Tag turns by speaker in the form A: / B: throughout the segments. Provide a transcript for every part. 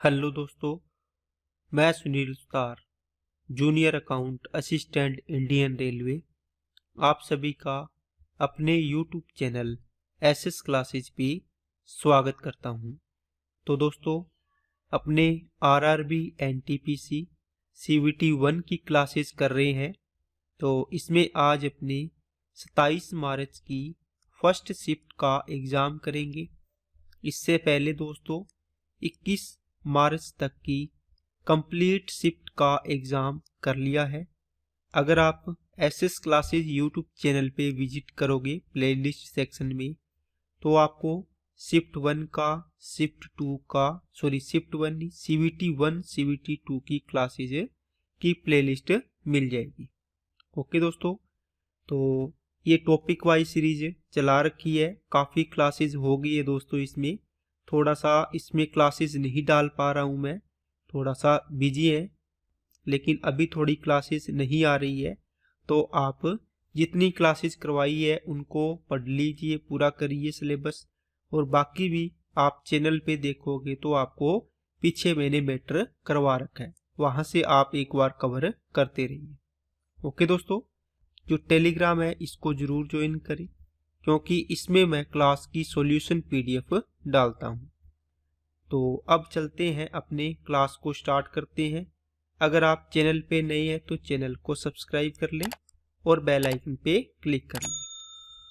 A: Hello दोस्तों, मैं Sunil Sutar, junior account assistant Indian railway, आप सभी का अपने यूट्यूब चैनल एसएस क्लासेज पे स्वागत करता हूं। तो दोस्तों, अपने आरआरबी एनटीपीसी सीवीटी 1 की क्लासेस कर रहे हैं। तो इसमें आज अपने 27 मार्च की फर्स्ट शिफ्ट का एग्ज़ाम करेंगे। इससे पहले दोस्तों 21 मार्च तक की कंप्लीट शिफ्ट का एग्ज़ाम कर लिया है। अगर आप एसएस क्लासेज यूट्यूब चैनल पे विजिट करोगे प्लेलिस्ट सेक्शन में, तो आपको शिफ्ट 1 का, शिफ्ट 2 का, शिफ्ट 1 नहीं, सीवीटी 1 सीवीटी 2 की क्लासेज की प्लेलिस्ट मिल जाएगी। ओके दोस्तों, तो ये टॉपिक वाइज सीरीज चला रखी है, काफ़ी क्लासेज हो गई है दोस्तों। इसमें थोड़ा सा इसमें क्लासेस नहीं डाल पा रहा हूँ, मैं थोड़ा सा बिजी है, लेकिन अभी थोड़ी क्लासेस नहीं आ रही है। तो आप जितनी क्लासेस करवाई है उनको पढ़ लीजिए, पूरा करिए सिलेबस, और बाकी भी आप चैनल पे देखोगे तो आपको पीछे मैंने मैटर करवा रखा है, वहाँ से आप एक बार कवर करते रहिए। ओके दोस्तों, जो टेलीग्राम है इसको जरूर ज्वाइन करें, क्योंकि इसमें मैं क्लास की सॉल्यूशन पीडीएफ डालता हूं। तो अब चलते हैं, अपने क्लास को स्टार्ट करते हैं। अगर आप चैनल पे नए हैं तो चैनल को सब्सक्राइब कर लें और बेल आइकन पे क्लिक कर लें।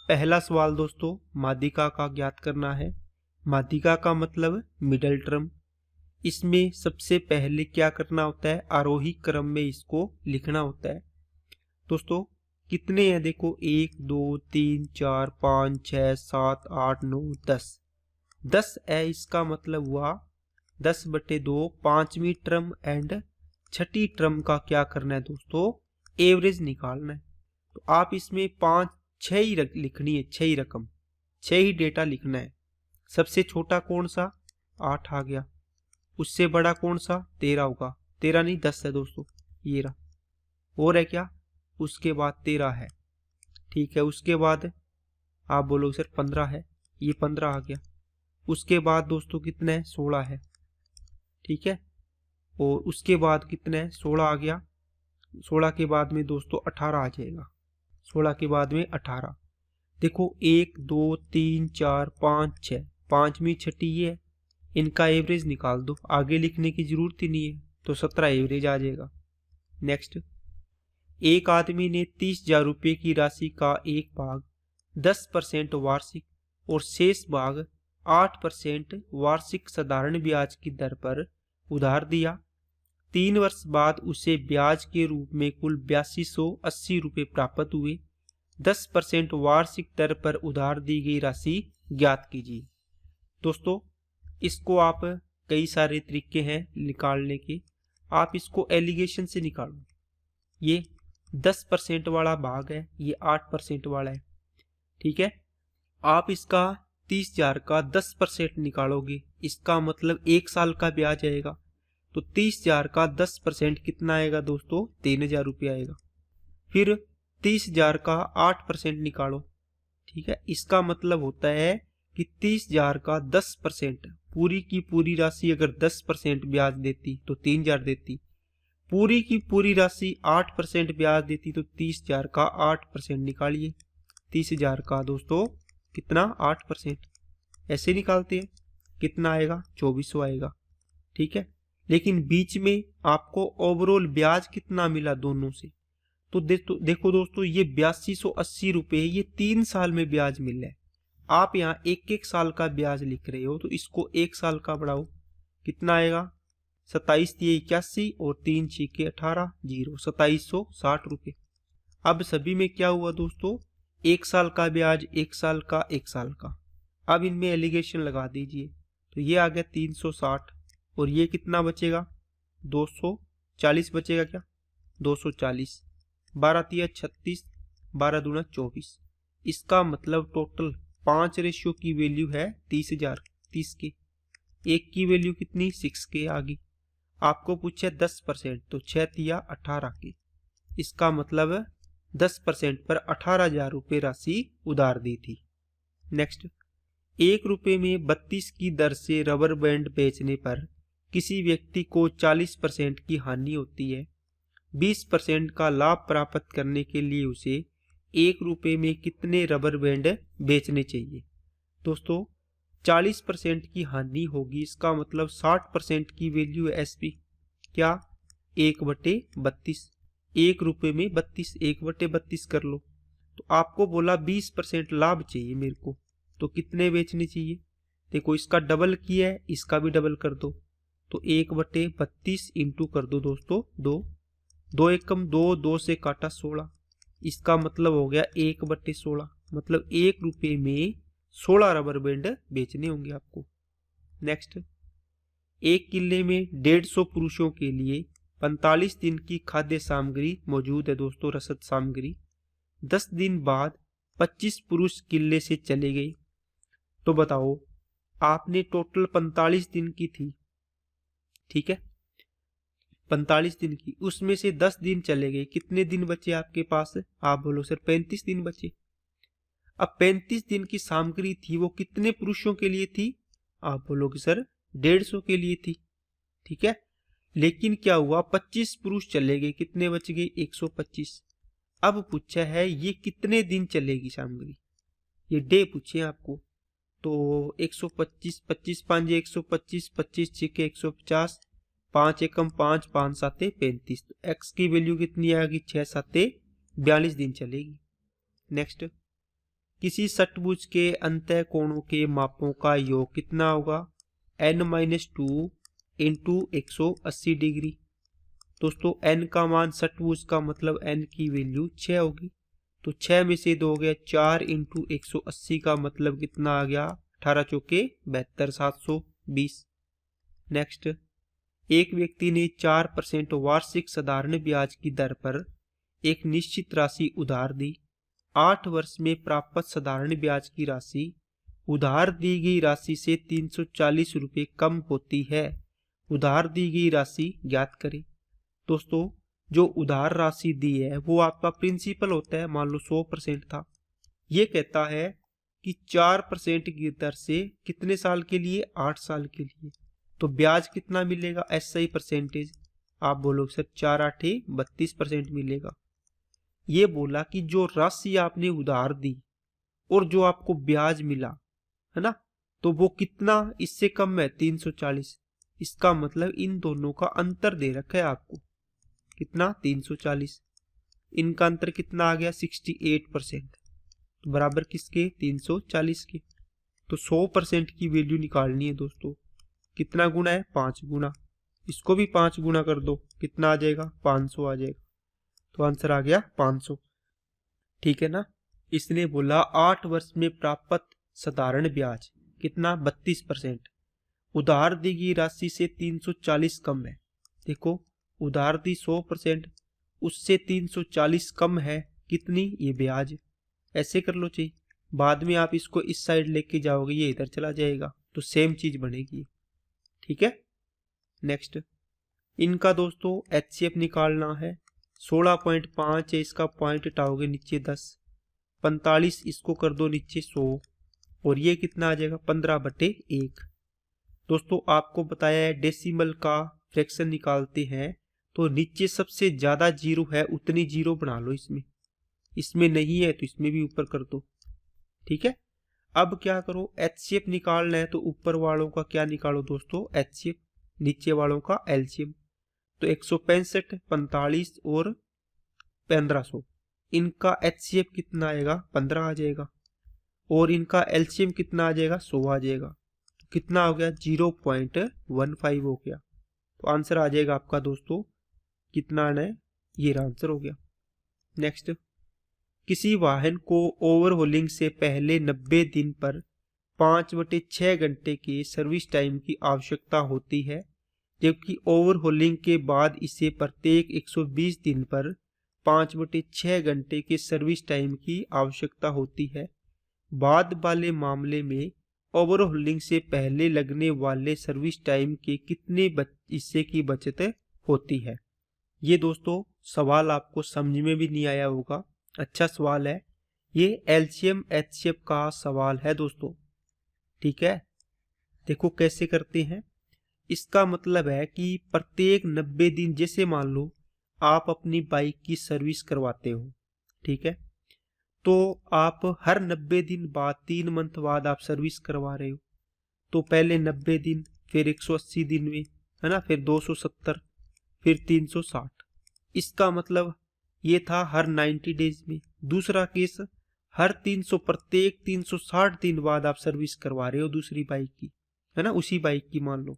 A: पहला सवाल दोस्तों, माध्यिका का ज्ञात करना है। माध्यिका का मतलब मिडल टर्म। इसमें सबसे पहले क्या करना होता है, आरोही क्रम में इसको लिखना होता है। दोस्तों कितने हैं देखो, 1 2 3 4 5 6 7 8 9 10 10 है। इसका मतलब हुआ 10/2 पांचवी टर्म एंड छठी टर्म का क्या करना है दोस्तों, एवरेज निकालना है। तो आप इसमें 6 ही लिखनी है, 6 ही रकम, 6 ही डेटा लिखना है। सबसे छोटा कौन सा, 8 आ गया। उससे बड़ा कौन सा, 13 होगा। 13 नहीं, 10 है दोस्तों, ये रहा। और है क्या, उसके बाद 13 है, ठीक है। उसके बाद आप बोलो सर 15 है, ये 15 आ गया। उसके बाद दोस्तों कितना है, 16 है, ठीक है। और उसके बाद कितना है, 16 आ गया। 16 के बाद में दोस्तों 18 आ जाएगा। 16 के बाद में 18। देखो 1 2 3 4 5 6, पांचवी छठी ये है, इनका एवरेज निकाल दो, आगे लिखने की जरूरत ही नहीं है। तो 17 एवरेज आ जाएगा। नेक्स्ट, एक आदमी ने 30,000 रुपये की राशि का एक भाग 10% वार्षिक और शेष भाग 8% वार्षिक साधारण ब्याज की दर पर उधार दिया। 3 वर्ष बाद उसे ब्याज के रूप में कुल 8280 रुपये प्राप्त हुए। 10% वार्षिक दर पर उधार दी गई राशि ज्ञात कीजिए। दोस्तों इसको आप, कई सारे तरीके हैं निकालने के, आप इसको एलिगेशन से निकालो। ये 10% वाला भाग है, ये 8% वाला है, ठीक है। आप इसका 30,000 का 10% निकालोगे, इसका मतलब 1 साल का ब्याज आएगा। तो 30,000 का 10% कितना आएगा दोस्तों, 3,000 रुपये आएगा। फिर 30,000 का 8% निकालो, ठीक है। इसका मतलब होता है कि 30,000 का 10%, पूरी की पूरी राशि अगर 10% ब्याज देती तो 3,000 देती, पूरी की पूरी राशि 8% ब्याज देती तो 30,000 का 8% निकालिए। 30,000 का दोस्तों कितना, 8%, ऐसे निकालते हैं। कितना आएगा, 2400 आएगा, ठीक है। लेकिन बीच में आपको ओवरऑल ब्याज कितना मिला दोनों से, तो देखो दोस्तों, ये 8280 रुपये, ये 3 साल में ब्याज मिल रहा है। आप यहाँ 1-1 साल का ब्याज लिख रहे हो, तो इसको 1 साल का बढ़ाओ, कितना आएगा, 2781 और 3 18 0, 2760 रुपये। अब सभी में क्या हुआ दोस्तों, 1 साल का ब्याज, 1 साल का, 1 साल का। अब इनमें एलिगेशन लगा दीजिए, तो ये आ गया 360, और ये कितना बचेगा, 240 बचेगा क्या, 240, 12 तिया 36, 12 दूना 24। इसका मतलब टोटल 5 रेशियो की वैल्यू है 30,000, 30 के। एक की वैल्यू कितनी, 6 के आ गई। आपको पूछे 10%, तो 6 तिया 18 के। इसका मतलब 10% पर 18,000 रुपये राशि उधार दी थी। नेक्स्ट, 1 रुपये में 32 की दर से रबर बैंड बेचने पर किसी व्यक्ति को 40% की हानि होती है, 20% का लाभ प्राप्त करने के लिए उसे 1 रुपये में कितने रबर बैंड बेचने चाहिए। दोस्तों 40% की हानि होगी, इसका मतलब 60% की वैल्यू है एसपी, क्या 1/32, 1 रुपये में 32, 1/32 कर लो। तो आपको बोला 20% लाभ चाहिए मेरे को, तो कितने बेचने चाहिए। देखो इसका डबल किया है, इसका भी डबल कर दो, तो 1/32 इंटू कर दो दोस्तों 2, 2 एकम 2, 2 से काटा 16, इसका मतलब हो गया 1/16, मतलब 1 रुपये में 16 रबर बैंड बेचने होंगे आपको। नेक्स्ट, एक किले में 150 पुरुषों के लिए 45 दिन की खाद्य सामग्री मौजूद है दोस्तों, रसद सामग्री। 10 दिन बाद 25 पुरुष किले से चले गए, तो बताओ आपने टोटल 45 दिन की थी, ठीक है 45 दिन की, उसमें से 10 दिन चले गए, कितने दिन बचे आपके पास। आप बोलो सर 35 दिन बचे। अब 35 दिन की सामग्री थी, वो कितने पुरुषों के लिए थी। आप बोलोगे सर 150 के लिए थी, ठीक है। लेकिन क्या हुआ, 25 पुरुष चले गए, कितने बच गए 125। अब पूछा है ये कितने दिन चलेगी सामग्री, ये डे पूछे आपको। तो 125, 25 5 125, 25 6 150, 5 एकम 5, 5 7 35, तो एक्स की वैल्यू कितनी आएगी 6 7 42 दिन चलेगी। नेक्स्ट, किसी षटभुज के अंतः कोणों के मापों का योग कितना होगा, n-2 इंटू 180 डिग्री। दोस्तों n का मान षटभुज का मतलब n की वैल्यू 6 होगी, तो 6 में से 2 हो गया 4 इंटू 180 का मतलब कितना आ गया 18 चौके 72, 720। नेक्स्ट, एक व्यक्ति ने 4% वार्षिक साधारण ब्याज की दर पर एक निश्चित राशि उधार दी। 8 वर्ष में प्राप्त साधारण ब्याज की राशि उधार दी गई राशि से 340 रुपये कम होती है। उधार दी गई राशि ज्ञात करें। दोस्तों जो उधार राशि दी है वो आपका प्रिंसिपल होता है, मान लो 100% था। ये कहता है कि 4% की दर से कितने साल के लिए, 8 साल के लिए, तो ब्याज कितना मिलेगा एसआई परसेंटेज। आप बोलोगे सर 4 8 32% मिलेगा। ये बोला कि जो राशि आपने उधार दी और जो आपको ब्याज मिला है ना, तो वो कितना इससे कम है 340। इसका मतलब इन दोनों का अंतर दे रखा है आपको, कितना 340, इनका अंतर कितना आ गया 68%, तो बराबर किसके 340 के। तो 100% की वैल्यू निकालनी है दोस्तों, कितना गुना है 5 गुना, इसको भी 5 गुना कर दो, कितना आ जाएगा 500 आ जाएगा, तो आंसर आ गया 500, ठीक है ना। इसलिए बोला 8 वर्ष में प्राप्त साधारण ब्याज कितना 32%, उधार दी गई राशि से 340 कम है। देखो उधार दी 100%, उससे 340 कम है कितनी, ये ब्याज। ऐसे कर लो चाहिए, बाद में आप इसको इस साइड लेके जाओगे ये इधर चला जाएगा, तो सेम चीज बनेगी, ठीक है। नेक्स्ट, इनका दोस्तों एचसीएफ निकालना है। 16.5 है, इसका पॉइंट हटाओगे नीचे 10, 45 इसको कर दो नीचे 100, और ये कितना आ जाएगा 15/1। दोस्तों आपको बताया है डेसिमल का फ्रैक्शन निकालते हैं तो नीचे सबसे ज्यादा जीरो है उतनी जीरो बना लो, इसमें नहीं है तो इसमें भी ऊपर कर दो, ठीक है। अब क्या करो, एचसीएफ निकालना है तो ऊपर वालों का क्या निकालो दोस्तों एचसीएफ, नीचे वालों का एलसीएम। तो 165, 45 और 1500, इनका एचसीएफ कितना आएगा 15 आ जाएगा, और इनका एलसीएम कितना आ जाएगा 100 आ जाएगा, तो कितना हो गया 0.15 हो गया। तो आंसर आ जाएगा आपका दोस्तों कितना आना है, ये आंसर हो गया। नेक्स्ट, किसी वाहन को ओवरहोलिंग से पहले 90 दिन पर 5/6 घंटे के सर्विस टाइम की आवश्यकता होती है, जबकि ओवरहोलिंग के बाद इसे प्रत्येक 120 दिन पर 5/6 घंटे के सर्विस टाइम की आवश्यकता होती है। बाद वाले मामले में ओवरहोलिंग से पहले लगने वाले सर्विस टाइम के कितने हिस्से की बचत होती है। ये दोस्तों सवाल आपको समझ में भी नहीं आया होगा, अच्छा सवाल है ये, एलसीएम एचसीएफ का सवाल है दोस्तों, ठीक है। देखो कैसे करते हैं, इसका मतलब है कि प्रत्येक 90 दिन, जैसे मान लो आप अपनी बाइक की सर्विस करवाते हो, ठीक है, तो आप हर 90 दिन बाद 3 मंथ बाद आप सर्विस करवा रहे हो, तो पहले 90 दिन, फिर 180 दिन में, है ना, फिर 270, फिर 360। इसका मतलब ये था हर 90 डेज में। दूसरा केस, हर 300, प्रत्येक 360 दिन बाद आप सर्विस करवा रहे हो दूसरी बाइक की, है ना, उसी बाइक की मान लो,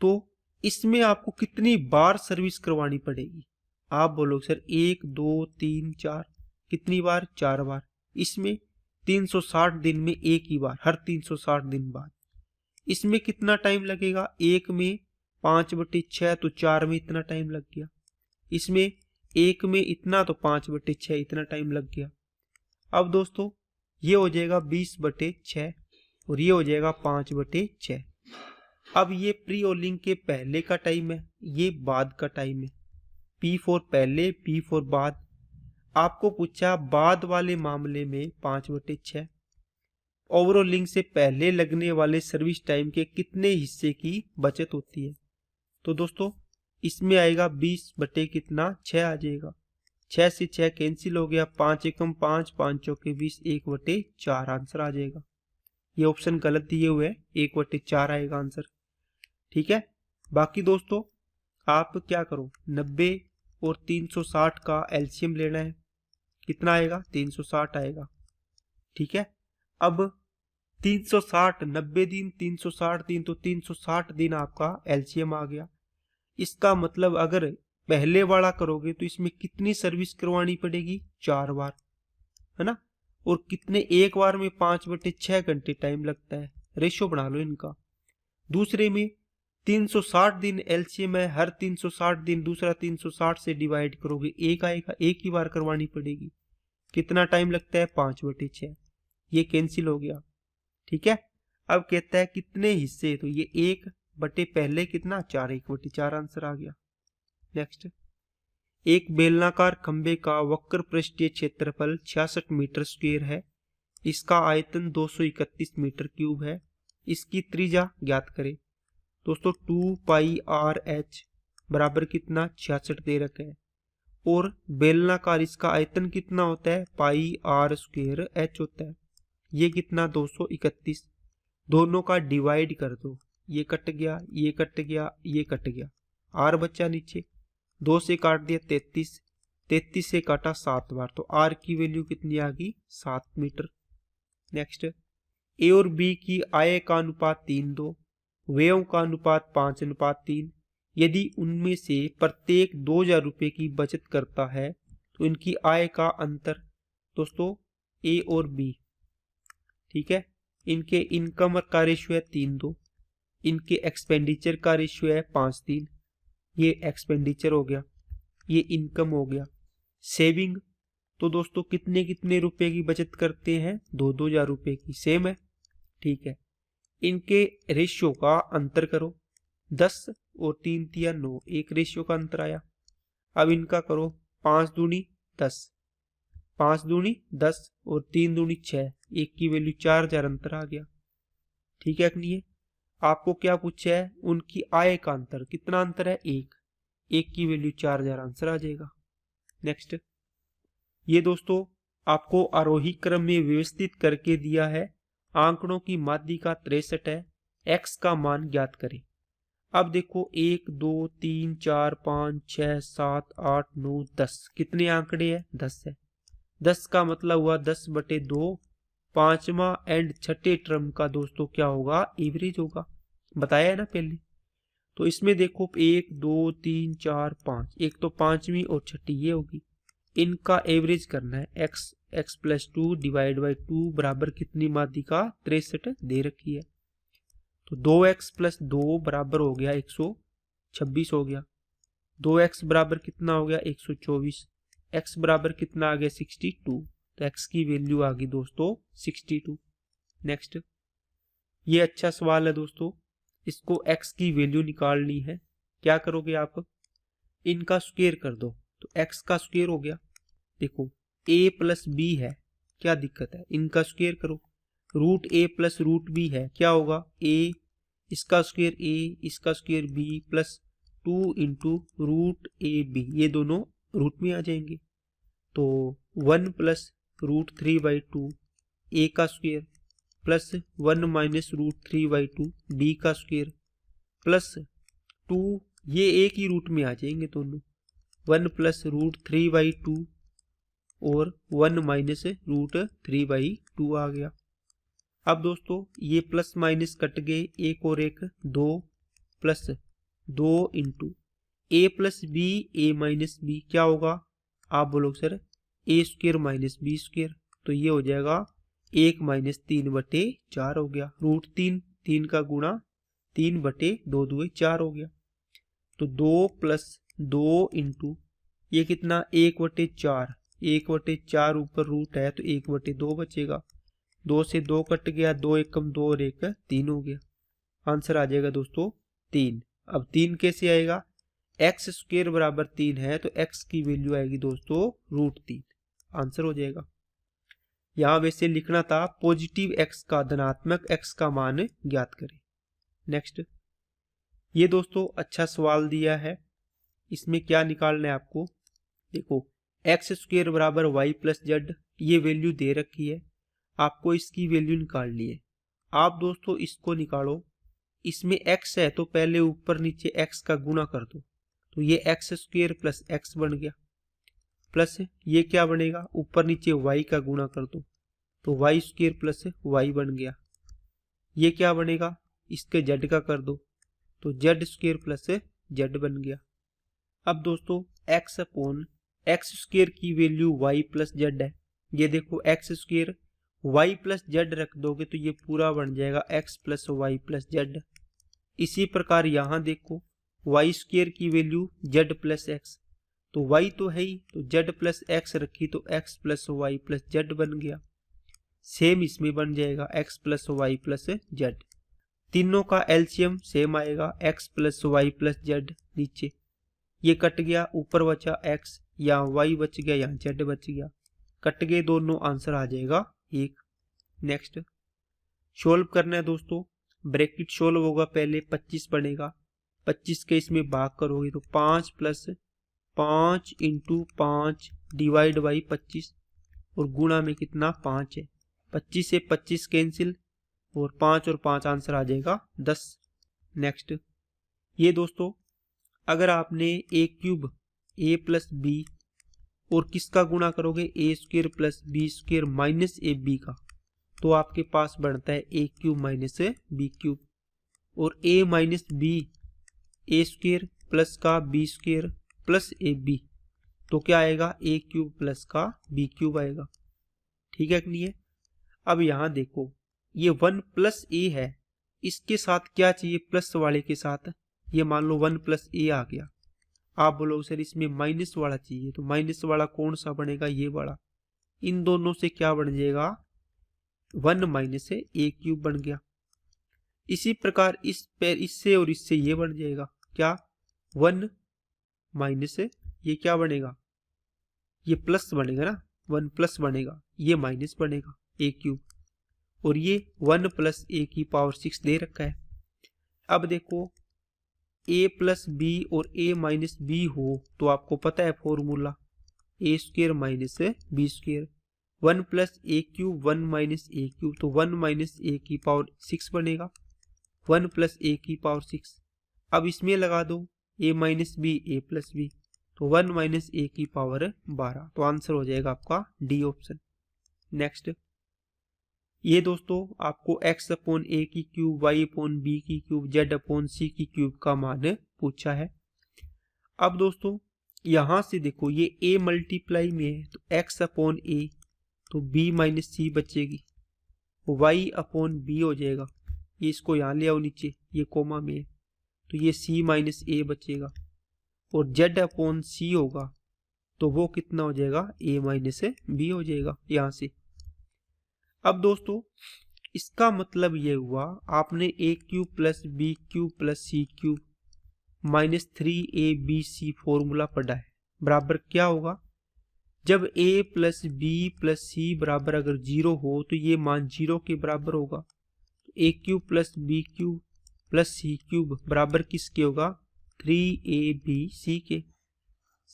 A: तो इसमें आपको कितनी बार सर्विस करवानी पड़ेगी? आप बोलो सर 1 2 3 4, कितनी बार? 4 बार। इसमें 360 दिन में एक ही बार, हर 360 दिन बाद। इसमें कितना टाइम लगेगा? एक में 5/6, तो 4 में इतना टाइम लग गया। इसमें एक में इतना, तो 5/6 इतना टाइम लग गया। अब दोस्तों ये हो जाएगा 20/6 और ये हो जाएगा 5/6। अब ये प्री ओलिंग के पहले का टाइम है, ये बाद का टाइम है। P4 पहले, P4 बाद। आपको पूछा बाद वाले मामले में 5/6 ओवरऑलिंग से पहले लगने वाले सर्विस टाइम के कितने हिस्से की बचत होती है? तो दोस्तों इसमें आएगा 20/6 आ जाएगा। 6 से 6 कैंसिल हो गया, 5 एकम 5, 5 चौके 20, 1/4 आंसर आ जाएगा। ये ऑप्शन गलत दिए हुए हैं, 1/4 आएगा आंसर, ठीक है। बाकी दोस्तों आप क्या करो, 90 और 360 का एलसीएम लेना है, कितना आएगा? 360 आएगा, ठीक है। अब 360, 90 दिन, 360 दिन, तो 360 दिन आपका एलसीएम आ गया। इसका मतलब अगर पहले वाला करोगे तो इसमें कितनी सर्विस करवानी पड़ेगी? 4 बार, है ना। और कितने? एक बार में 5/6 घंटे टाइम लगता है, रेशियो बना लो इनका। दूसरे में 360 दिन एलसीएम है, हर 360 दिन दूसरा 360 से डिवाइड करोगे, एक आएगा, एक ही बार करवानी पड़ेगी। कितना टाइम लगता है? 5/6। ये कैंसिल हो गया, ठीक है। अब कहता है कितने हिस्से, तो ये 1 पहले कितना? 4, 1/4 आंसर आ गया। नेक्स्ट, एक बेलनाकार खंबे का वक्र पृष्ठीय क्षेत्रफल 66 मीटर स्क्वायर है, इसका आयतन 231 मीटर क्यूब है, इसकी त्रिज्या ज्ञात करें। दोस्तों 2πr/h बराबर कितना? 66 दे रखा है, और बेलनाकार इसका आयतन कितना होता है? πr² होता है। ये कितना? 231। दोनों का डिवाइड कर दो, ये कट गया, ये कट गया, ये कट गया, r बचा नीचे, 2 से काट दिया 33, 33 से काटा 7 बार, तो r की वैल्यू कितनी आ गई? 7 मीटर। नेक्स्ट, ए और बी की आय का अनुपात 3:2, व्ययों का अनुपात 5:3। यदि उनमें से प्रत्येक 2000 रुपये की बचत करता है तो इनकी आय का अंतर, दोस्तों ए और बी, ठीक है, इनके इनकम का रेशियो है 3:2, इनके एक्सपेंडिचर का रेशियो है 5:3। ये एक्सपेंडिचर हो गया, ये इनकम हो गया। सेविंग, तो दोस्तों कितने कितने रुपए की बचत करते हैं? 2,000 रुपये की, सेम है, ठीक है। इनके रेशियो का अंतर करो, 10 और 3 तिया 9, एक रेशियो का अंतर आया। अब इनका करो, 5 दूनी 10, 5 दूनी 10 और 3 दूनी 6, एक की वैल्यू 4,000 अंतर आ गया, ठीक है कि नहीं है। आपको क्या पूछा है? उनकी आय का अंतर, कितना अंतर है? 1, एक की वैल्यू 4,000 आंसर आ जाएगा। नेक्स्ट, ये दोस्तों आपको आरोही क्रम में व्यवस्थित करके दिया है, आंकड़ों की माध्यिका 63 है, x का मान ज्ञात करें। अब देखो 1 2 3 4 5 6 7 8 9 10, कितने आंकड़े हैं? 10 है। 10 का मतलब हुआ 10/2, पांचवा एंड छठे टर्म का दोस्तों क्या होगा? एवरेज होगा, बताया है ना पहले। तो इसमें देखो 1 2 3 4 5, एक तो पांचवी और छठी ये होगी, इनका एवरेज करना है। x + 2 डिवाइड बाई 2 बराबर कितनी माध्यिका? 63 दे रखी है, तो 2x + 2 बराबर हो गया 126 हो गया। 2x बराबर कितना हो गया? 124। x बराबर कितना आ गया? 62, तो x की वैल्यू आ गई दोस्तों 62। नेक्स्ट, ये अच्छा सवाल है दोस्तों, इसको x की वैल्यू निकालनी है। क्या करोगे आप? इनका स्क्वायर कर दो, तो x का स्क्वायर हो गया। देखो a + b है, क्या दिक्कत है? इनका स्क्वायर करो। √a + √b है, क्या होगा? a इसका स्क्वायर ए, इसका square b plus 2 into root a b, ये दोनों रूट में आ जाएंगे। तो 1 प्लस √3/2 ए का स्क्वायर प्लस 1 माइनस √3/2 बी का स्क्वायर प्लस 2, ये एक ही रूट में आ जाएंगे दोनों, 1 प्लस √3/2 और 1 माइनस √3/2 आ गया। अब दोस्तों ये प्लस माइनस कट गए, एक और एक 2 प्लस 2 इंटू ए प्लस बी ए माइनस बी, क्या होगा आप बोलोगे सर ए स्क्वायर माइनस बी स्क्वायर, तो ये हो जाएगा 1 माइनस 3/4 हो गया। √3, 3 का गुणा 3/2 2 4 हो गया। तो 2 प्लस 2 इंटू ये कितना 1/4, 1/4 ऊपर रूट है तो 1/2 बचेगा, 2 से 2 कट गया, 2 एकम 2 और 1 3 हो गया। आंसर आ जाएगा दोस्तों 3। अब 3 कैसे आएगा, एक्स स्क्वायर बराबर 3 है तो एक्स की वैल्यू आएगी दोस्तों √3, आंसर हो जाएगा। यहां वैसे लिखना था पॉजिटिव एक्स का धनात्मक एक्स का मान ज्ञात करें। नेक्स्ट, ये दोस्तों अच्छा सवाल दिया है, इसमें क्या निकालना है आपको, देखो एक्स स्क्वायर बराबर वाई प्लस जेड, ये वैल्यू दे रखी है, आपको इसकी वैल्यू निकालनी है। आप दोस्तों इसको निकालो, इसमें x है तो पहले ऊपर नीचे x का गुणा कर दो, तो ये एक्स स्क्वायर प्लस एक्स बन गया, प्लस ये क्या बनेगा ऊपर नीचे y का गुणा कर दो, तो वाई स्क्वायर प्लस वाई बन गया। ये क्या बनेगा इसके z का कर दो, तो जेड स्क्वायर प्लस जेड बन गया। अब दोस्तों x अपॉन एक्स स्क्वायर की वैल्यू y प्लस जेड है, ये देखो x square y plus z रख दोगे तो ये पूरा बन जाएगा x plus y plus z. इसी प्रकार यहां देखो वाई स्क्वायर की वैल्यू z प्लस एक्स, तो y तो है ही, तो z प्लस एक्स रखी तो x plus y plus z बन गया। सेम इसमें बन जाएगा x plus y plus z, तीनों का एलसीएम सेम आएगा, x plus y plus z, नीचे ये कट गया, ऊपर बचा x, यहाँ y बच गया, यहाँ z बच गया, कट गए दोनों, आंसर आ जाएगा 1। नेक्स्ट, सोल्व करना है दोस्तों, ब्रैकेट सोल्व होगा, पहले 25 बनेगा, 25 के इसमें भाग करोगे तो 5 प्लस 5 इंटू 5 डिवाइड बाई 25 और गुणा में कितना 5 है, 25 से 25 कैंसिल और 5 और 5 आंसर आ जाएगा 10। नेक्स्ट, ये दोस्तों अगर आपने a cube a plus b और किसका गुणा करोगे a square plus b square minus a b का, तो आपके पास बनता है a cube minus b cube, और a minus b a square plus का b square plus a b, तो क्या आएगा ए क्यूब प्लस का बी क्यूब आएगा। ठीक है कि नहीं है। अब यहां देखो ये 1 प्लस ए है, इसके साथ क्या चाहिए प्लस वाले के साथ, ये मान लो 1 प्लस ए आ गया, आप बोलो सर इसमें माइनस वाला चाहिए, तो माइनस वाला कौन सा बनेगा ये वाला, इन दोनों से क्या बन जाएगा 1 माइनस ए क्यूब बन गया। इसी प्रकार इससे और इससे ये बन जाएगा क्या 1 माइनस ये क्या बनेगा, ये प्लस बनेगा ना, 1 प्लस बनेगा, ये माइनस बनेगा ए क्यूब, और ये 1 प्लस ए की पावर 6 दे रखा है। अब देखो ए प्लस बी और ए माइनस बी हो तो आपको पता है formula a square minus b square, 1 plus a cube 1 minus a cube, तो 1 माइनस ए की पावर 6 बनेगा, 1 प्लस ए की पावर 6। अब इसमें लगा दो ए माइनस बी ए प्लस बी, तो 1 माइनस ए की पावर 12, तो आंसर हो जाएगा आपका डी ऑप्शन। नेक्स्ट, ये दोस्तों आपको x अपॉन ए की क्यूब, y अपॉन बी की क्यूब, z अपॉन सी की क्यूब का मान पूछा है। अब दोस्तों यहां से देखो ये a मल्टीप्लाई में है तो x अपॉन ए, तो b माइनस सी बचेगी, y अपॉन बी हो जाएगा, ये इसको यहाँ ले आओ नीचे, ये कोमा में है तो ये c माइनस ए बचेगा, और z अपॉन सी होगा तो वो कितना हो जाएगा a माइनस बी हो जाएगा यहाँ से। अब दोस्तों इसका मतलब ये हुआ आपने a cube plus b cube plus c cube minus 3ab formula पढ़ा है, बराबर क्या होगा, जब a plus b plus c बराबर अगर 0 हो तो ये मान 0 के बराबर होगा, तो a cube plus b cube plus c cube बराबर किसके होगा 3ABC के।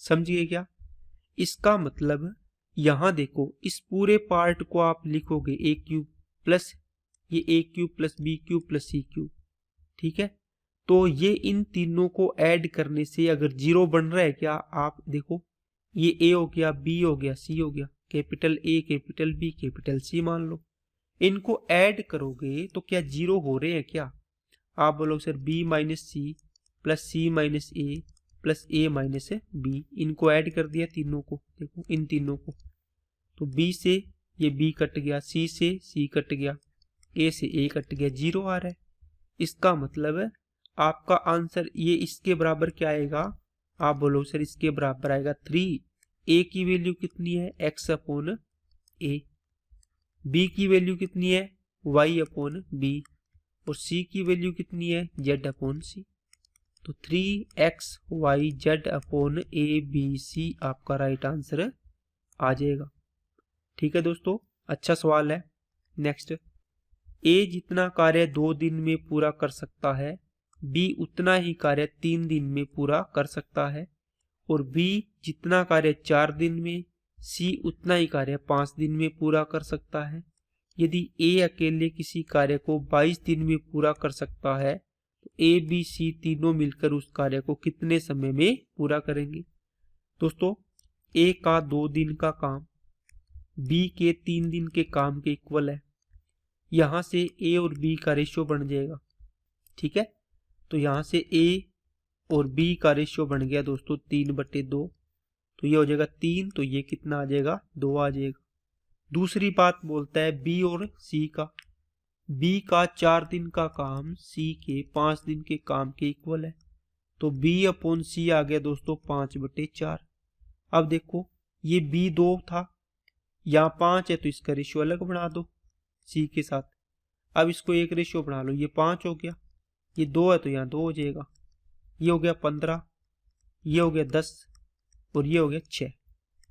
A: समझिए क्या? इसका मतलब यहां देखो इस पूरे पार्ट को आप लिखोगे ए क्यूब प्लस ये a cube plus b cube plus c cube, ठीक है। तो ये इन तीनों को ऐड करने से अगर 0 बन रहा है क्या, आप देखो ये ए हो गया, बी हो गया, सी हो गया, capital A capital B capital C मान लो। इनको ऐड करोगे तो क्या 0 हो रहे हैं क्या? आप बोलो sir b minus c plus c minus a plus a minus b, इनको ऐड कर दिया तीनों को, देखो इन तीनों को, तो बी से ये बी कट गया, सी से सी कट गया, ए से ए कट गया, 0 आ रहा है। इसका मतलब है आपका आंसर ये इसके बराबर क्या आएगा? आप बोलो सर इसके बराबर आएगा 3। ए की वैल्यू कितनी है x अपॉन ए, बी की वैल्यू कितनी है y अपॉन बी, और c की वैल्यू कितनी है z अपॉन सी। तो 3xyz अपॉन ABC आपका राइट आंसर आ जाएगा। ठीक है दोस्तों, अच्छा सवाल है। नेक्स्ट, ए जितना कार्य 2 दिन में पूरा कर सकता है, बी उतना ही कार्य 3 दिन में पूरा कर सकता है, और बी जितना कार्य 4 दिन में, सी उतना ही कार्य 5 दिन में पूरा कर सकता है। यदि ए अकेले किसी कार्य को 22 दिन में पूरा कर सकता है तो ए बी सी तीनों मिलकर उस कार्य को कितने समय में पूरा करेंगे? दोस्तों, ए का 2 दिन का काम बी के 3 दिन के काम के इक्वल है। यहां से ए और बी का रेशियो बन जाएगा, ठीक है। तो यहां से ए और बी का रेशियो बन गया दोस्तों 3/2, तो ये हो जाएगा 3, तो ये कितना आ जाएगा 2 आ जाएगा। दूसरी बात बोलता है बी और सी का, बी का 4 दिन का काम सी के 5 दिन के काम के इक्वल है, तो बी अपॉन सी आ गया दोस्तों 5/4। अब देखो ये बी 2 था, यहाँ 5 है तो इसका रेशियो अलग बना दो सी के साथ। अब इसको एक रेशियो बना लो, ये 5 हो गया, ये 2 है तो यहाँ 2 हो जाएगा, ये हो गया 15, ये हो गया 10 और ये हो गया 6।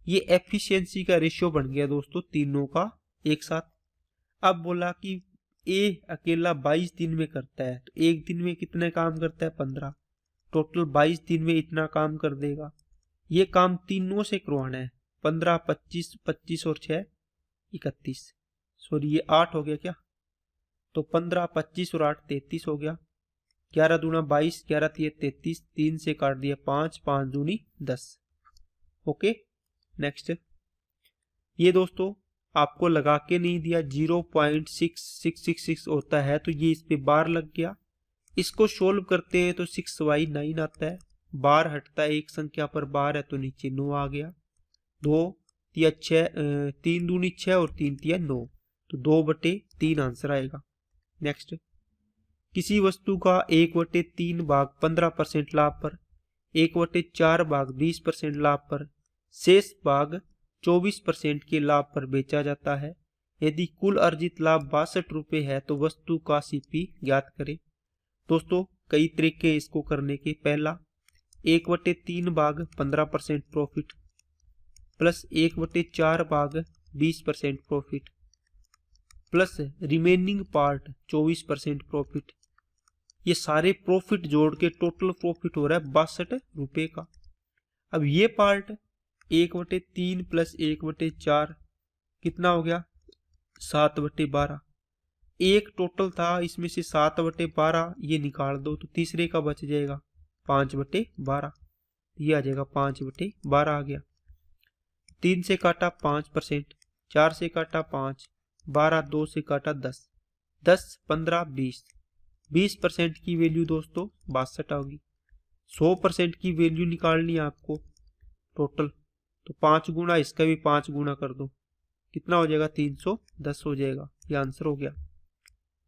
A: ये एफिशिएंसी का रेशियो बन गया दोस्तों तीनों का एक साथ। अब बोला कि ए अकेला 22 दिन में करता है, तो एक दिन में कितने काम करता है 15, टोटल 22 दिन में इतना काम कर देगा। ये काम तीनों से करवाना है, 15 25 25 और 6 31, सॉरी ये 8 हो गया क्या, तो 15 25 और 8 33 हो गया, 11 दूना 22 11 तिये 33, 3 से काट दिया 5 5 दूनी 10। ओके, नेक्स्ट, ये दोस्तों आपको लगा के नहीं दिया, 0.6666 होता है, तो ये इस पे बार लग गया। इसको सोल्व करते हैं तो 6y9 आता है, बार हटता है एक संख्या पर बार है तो नीचे 9 आ गया, 2 तिया 6 3 दूनी 6 और 3 तिया 9, तो 2/3 आंसर आएगा। नेक्स्ट, किसी वस्तु का 1/3 भाग 15% लाभ पर, 1/4 भाग 20% लाभ पर, शेष भाग 24% के लाभ पर बेचा जाता है। यदि कुल अर्जित लाभ 62 रुपये है तो वस्तु का सीपी ज्ञात करें। दोस्तों, कई तरीके इसको करने के। पहला, 1/3 भाग 15% प्रॉफिट प्लस 1/4 भाग 20% profit plus remaining part 24% profit. ये सारे प्रॉफिट जोड़ के टोटल प्रॉफिट हो रहा है 62 रुपये का। अब ये पार्ट 1/3 प्लस 1/4 कितना हो गया 7/12। एक टोटल था, इसमें से 7/12 ये निकाल दो तो तीसरे का बच जाएगा 5/12, ये आ जाएगा 5/12 आ गया। 3 से काटा 5%, 4 से काटा 5, 12, 2 से काटा 10, 10 15 20, 20% की वैल्यू दोस्तों 62 होगी। 100% की वैल्यू निकालनी है आपको टोटल, तो 5 गुना इसका भी 5 गुना कर दो, कितना हो जाएगा 310 हो जाएगा। ये आंसर हो गया।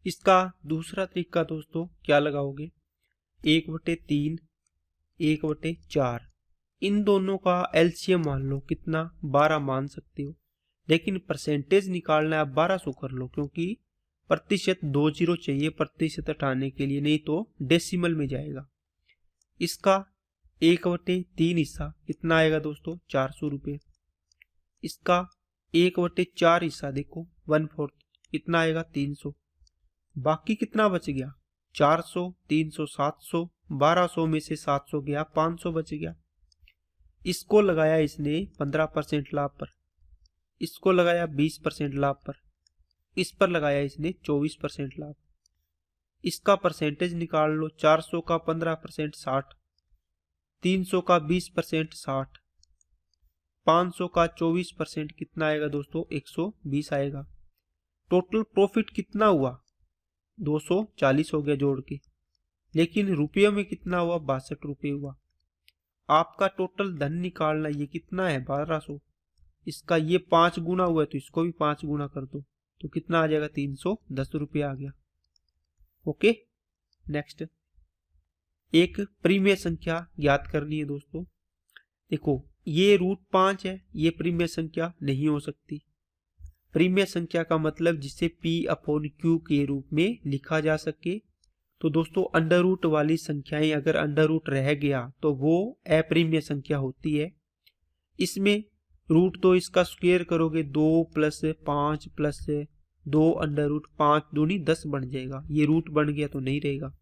A: इसका दूसरा तरीका दोस्तों क्या लगाओगे, 1/3 1/4, इन दोनों का एलसीएम मान लो, कितना 12 मान सकते हो, लेकिन परसेंटेज निकालना है आप 1200 कर लो, क्योंकि प्रतिशत 2 0 चाहिए प्रतिशत हटाने के लिए, नहीं तो डेसिमल में जाएगा। इसका 1/3 हिस्सा कितना आएगा दोस्तों 400 रुपये। इसका 1/4 हिस्सा देखो 1/4 कितना आएगा 300। बाकी कितना बच गया 400, 300, 700, 1200 में से 700 गया, 500 बच गया। इसको लगाया इसने 15% लाभ पर, इसको लगाया 20% लाभ पर, इस पर लगाया इसने 24% लाभ। इसका परसेंटेज निकाल लो, 400 का 15% 60, 300 का 20% 60, 500 का 24% कितना आएगा दोस्तों, 120 आएगा। टोटल प्रॉफिट कितना हुआ, 240 हो गया जोड़ के, लेकिन रुपयों में कितना हुआ, 62 रुपये हुआ। आपका टोटल धन निकालना, ये कितना है 1200, इसका ये 5 गुना हुआ है तो इसको भी 5 गुना कर दो, तो कितना आ जाएगा, 310 रुपये आ गया। ओके, नेक्स्ट एक प्रीमियर संख्या ज्ञात करनी है दोस्तों। देखो ये √5 है, ये प्रीमियर संख्या नहीं हो सकती। प्रीमियर संख्या का मतलब जिसे P/Q के रूप में लिखा जा सके। तो दोस्तों अंडर रूट वाली संख्याएं अगर अंडर रूट रह गया तो वो अप्रीमियर संख्या होती है। इसमें रूट तो इसका स्क्वायर करोगे 2 + 5 + 2 अंडर रूट 5 दूनी 10 बन जाएगा। ये रूट बन गया तो नहीं रहेगा।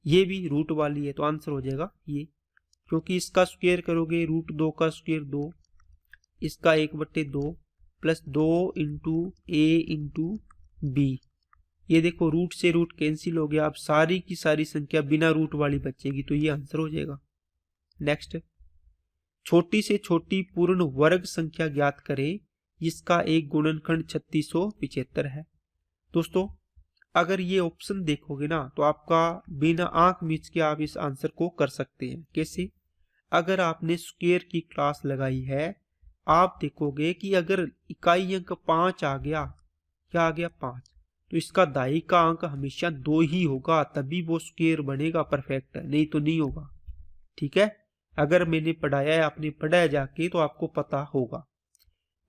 A: ये भी रूट वाली है तो आंसर हो जाएगा ये, क्योंकि इसका स्क्वायर करोगे √2 का स्क्वायर 2, इसका 1/2 + 2 × a × b। ये देखो रूट से रूट कैंसिल हो गया, अब सारी की सारी संख्या बिना रूट वाली बचेगी, तो ये आंसर हो जाएगा। नेक्स्ट, छोटी से छोटी पूर्ण वर्ग संख्या ज्ञात करें जिसका एक गुणनखंड 3675 है। दोस्तों अगर ये ऑप्शन देखोगे ना तो आपका बिना आंख मीच के आप इस आंसर को कर सकते हैं। कैसे? अगर आपने स्क्वायर की क्लास लगाई है, आप देखोगे कि अगर इकाई अंक 5 आ गया, क्या आ गया 5, तो इसका दाई का अंक हमेशा 2 ही होगा, तभी वो स्क्वायर बनेगा परफेक्ट, नहीं तो नहीं होगा। ठीक है, अगर मैंने पढ़ाया है, आपने पढ़ा है जाके, तो आपको पता होगा।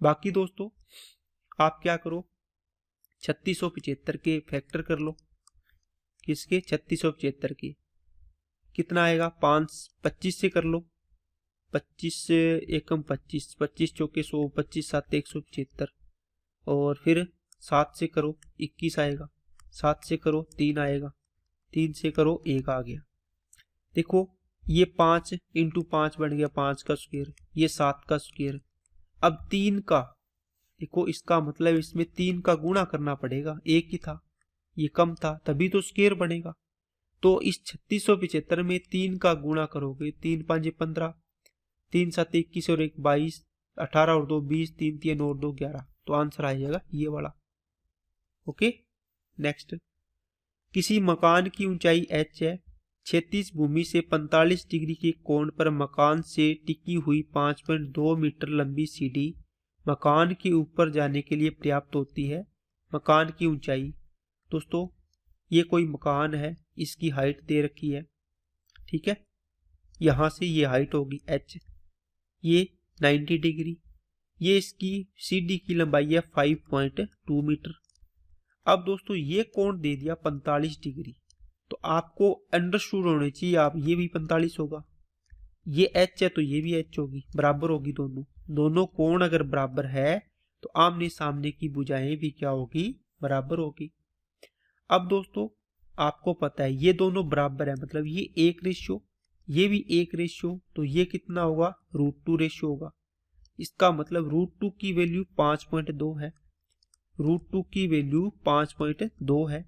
A: बाकी दोस्तों आप क्या करो, 3675 के फैक्टर कर लो। किसके? 3675 के। कितना आएगा? 25 से कर लो, 25 से 1 25, 25 चौके 100, 25 7 175, और फिर 7 से करो 21 आएगा, 7 से करो 3 आएगा, 3 से करो 1 आ गया। देखो ये 5 × 5 बन गया 5 का स्क्वायर, ये 7 का स्क्वायर। अब 3 का देखो, इसका मतलब इसमें 3 का गुणा करना पड़ेगा, 1 ही था, ये कम था, तभी तो स्क्वायर बनेगा। तो इस 3675 में 3 का गुणा करोगे, 3 × 5 = 15, 3 × 7 = 21 और 1 = 22, 18 और 2 = 20, 3 × 3 और 2 = 11, तो आंसर आ जाएगा ये वाला। ओके, नेक्स्ट, किसी मकान की ऊंचाई h है, क्षैतिज भूमि से 45 डिग्री के कोण पर मकान से टिकी हुई 5.2 मीटर लंबी सीढ़ी मकान के ऊपर जाने के लिए पर्याप्त होती है। मकान की ऊंचाई, दोस्तों ये कोई मकान है, इसकी हाइट दे रखी है, ठीक है, यहां से ये हाइट होगी h, ये 90 डिग्री, ये इसकी सीढ़ी की लंबाई है 5.2 मीटर। अब दोस्तों ये कोण दे दिया 45 डिग्री, तो आपको अंडरस्टूड होने चाहिए आप ये भी 45 होगा, ये h है तो ये भी h होगी, बराबर होगी दोनों कोण अगर बराबर है तो आमने सामने की भुजाएं भी क्या होगी, बराबर होगी। अब दोस्तों आपको पता है ये दोनों बराबर है, मतलब ये 1:, ये भी 1:, तो ये कितना होगा, √2 रेशियो होगा। इसका मतलब √2 की वैल्यू 5.2 है, √2 की वैल्यू 5.2 है।